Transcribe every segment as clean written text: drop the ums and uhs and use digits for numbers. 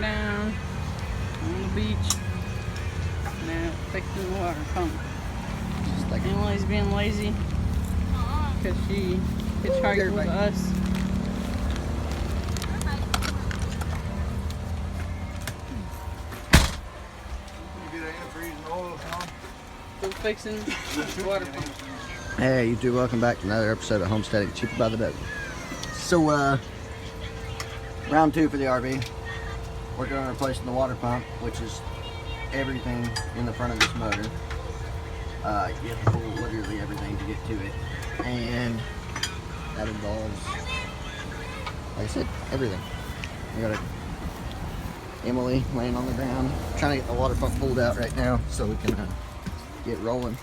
down on the beach. Now fixing the water pump. Just like Emily's being lazy because she hitchhiked with us. Still fixing the water pump. Hey YouTube, welcome back to another episode of Homesteading Cheaper by the Dozen. So round 2 for the RV. We're going to replace the water pump, which is everything in the front of this motor. You have to pull literally everything to get to it, and that involves, like I said, everything. We got Emily laying on the ground trying to get the water pump pulled out right now so we can get rolling.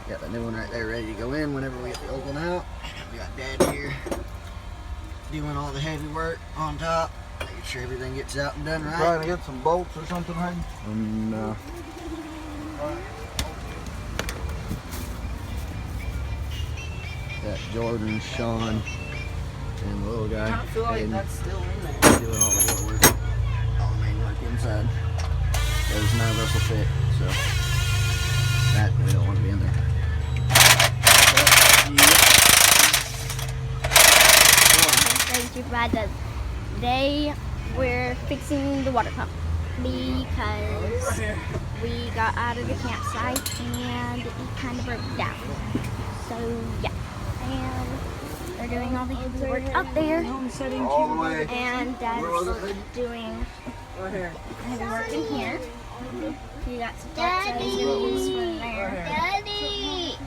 Got the new one right there ready to go in whenever we get the old one out. We got Dad here doing all the heavy work on top, making sure everything gets out and done right. Trying to get some bolts or something, Hayden? No. Got Jordan, Sean, and the little guy. I don't feel like Hayden, that's still in there. doing all the work, all the main work inside. There's none of us will fit, so that we don't want to be in there. Today we're fixing the water pump because we got out of the campsite and it kind of broke down. So yeah, and they're doing all the heavy work up there, All the way. and Dad's doing heavy work in here. We got some Daddy's from there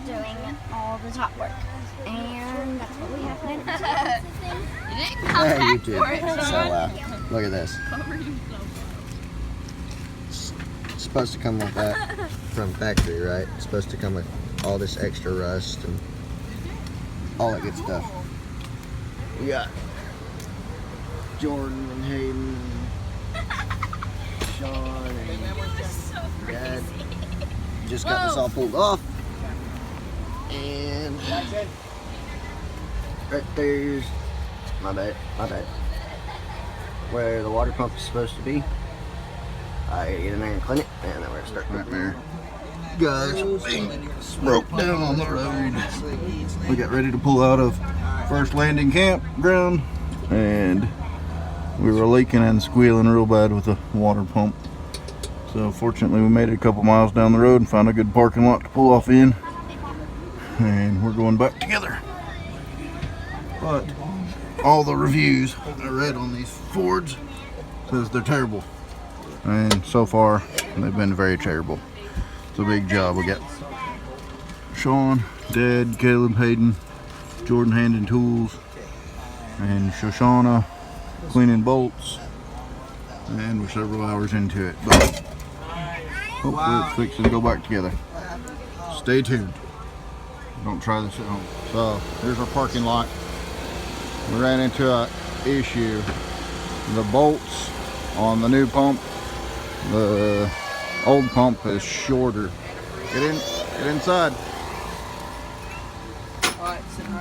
doing all the top work, and that's what we have to do. Hey YouTube, so look at this. It's supposed to come like that from factory, right? It's supposed to come with all this extra rust and all that good stuff. We got Jordan and Hayden and Sean and Dad just got this all pulled off, and right there's my bad, where the water pump is supposed to be. I gotta get in there and clean it, and then we're gonna start right there. Guys, broke down on the road. We got ready to pull out of First Landing Campground, and we were leaking and squealing real bad with the water pump. So fortunately we made it a couple miles down the road and found a good parking lot to pull off in, and we're going back together. But all the reviews I read on these Fords says they're terrible, and so far they've been very terrible. It's a big job. We got Sean, Dad, Caleb, Hayden, Jordan handing tools, and Shoshana cleaning bolts, and we're several hours into it, but hopefully it's fixing to go back together. Stay tuned. Don't try this at home. So here's our parking lot. We ran into an issue. The bolts on the new pump, the old pump is shorter. Get inside.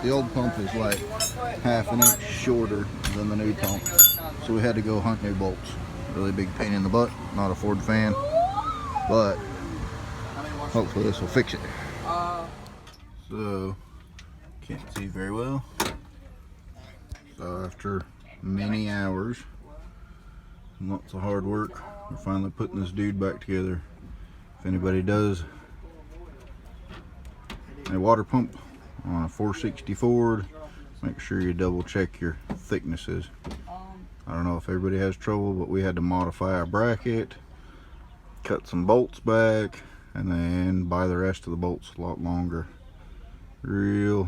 The old pump is like half an inch shorter than the new pump, so we had to go hunt new bolts. Really big pain in the butt. Not a Ford fan, but hopefully this will fix it. So can't see very well. So after many hours and lots of hard work, we're finally putting this dude back together. If anybody does a water pump on a 460 Ford, make sure you double check your thicknesses. I don't know if everybody has trouble, but we had to modify our bracket, cut some bolts back, and then buy the rest of the bolts a lot longer. Real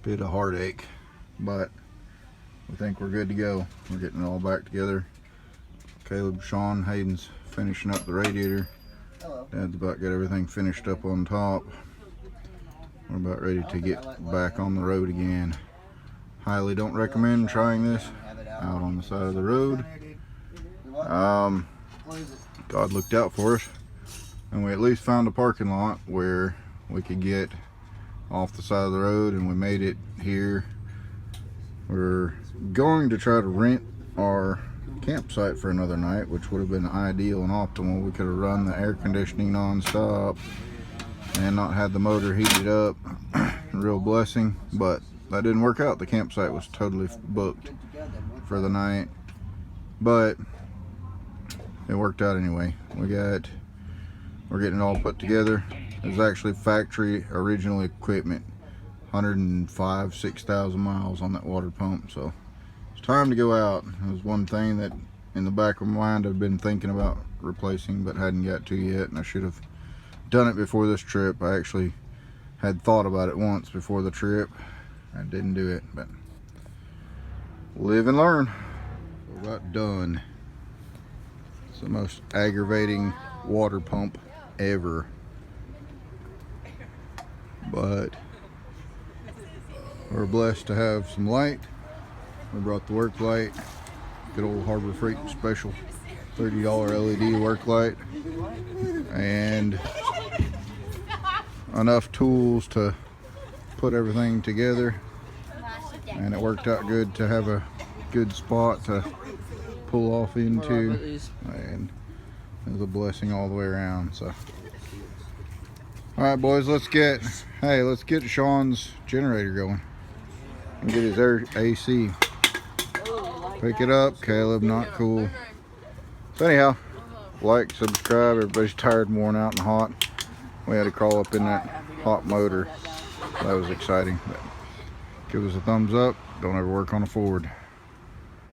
bit of heartache, but we think we're good to go. We're getting it all back together. Caleb, Sean, Hayden's finishing up the radiator. Dad's about got everything finished up on top. We're about ready to get back on the road again. Highly don't recommend trying this out on the side of the road. God looked out for us, and we at least found a parking lot where we could get off the side of the road, and we made it here. We're going to try to rent our campsite for another night, which would have been ideal and optimal. We could have run the air conditioning non-stop and not had the motor heated up. Real blessing, but that didn't work out. The campsite was totally booked for the night, but it worked out anyway. We're getting it all put together. It was actually factory original equipment, 6,000 miles on that water pump. So it's time to go out. It was one thing that in the back of my mind I've been thinking about replacing but hadn't got to yet, and I should have done it before this trip. I actually had thought about it once before the trip. I didn't do it, but live and learn. We're about done. It's the most aggravating water pump ever, but we're blessed to have some light. We brought the work light, good old Harbor Freight special $30 LED work light, and enough tools to put everything together, and it worked out good to have a good spot to pull off into, and it was a blessing all the way around. So all right, boys, let's get Sean's generator going and get his AC. Pick it up, Caleb. Not cool. So anyhow, like, subscribe. Everybody's tired and worn out and hot. We had to crawl up in that hot motor. That was exciting. But give us a thumbs up. Don't ever work on a Ford.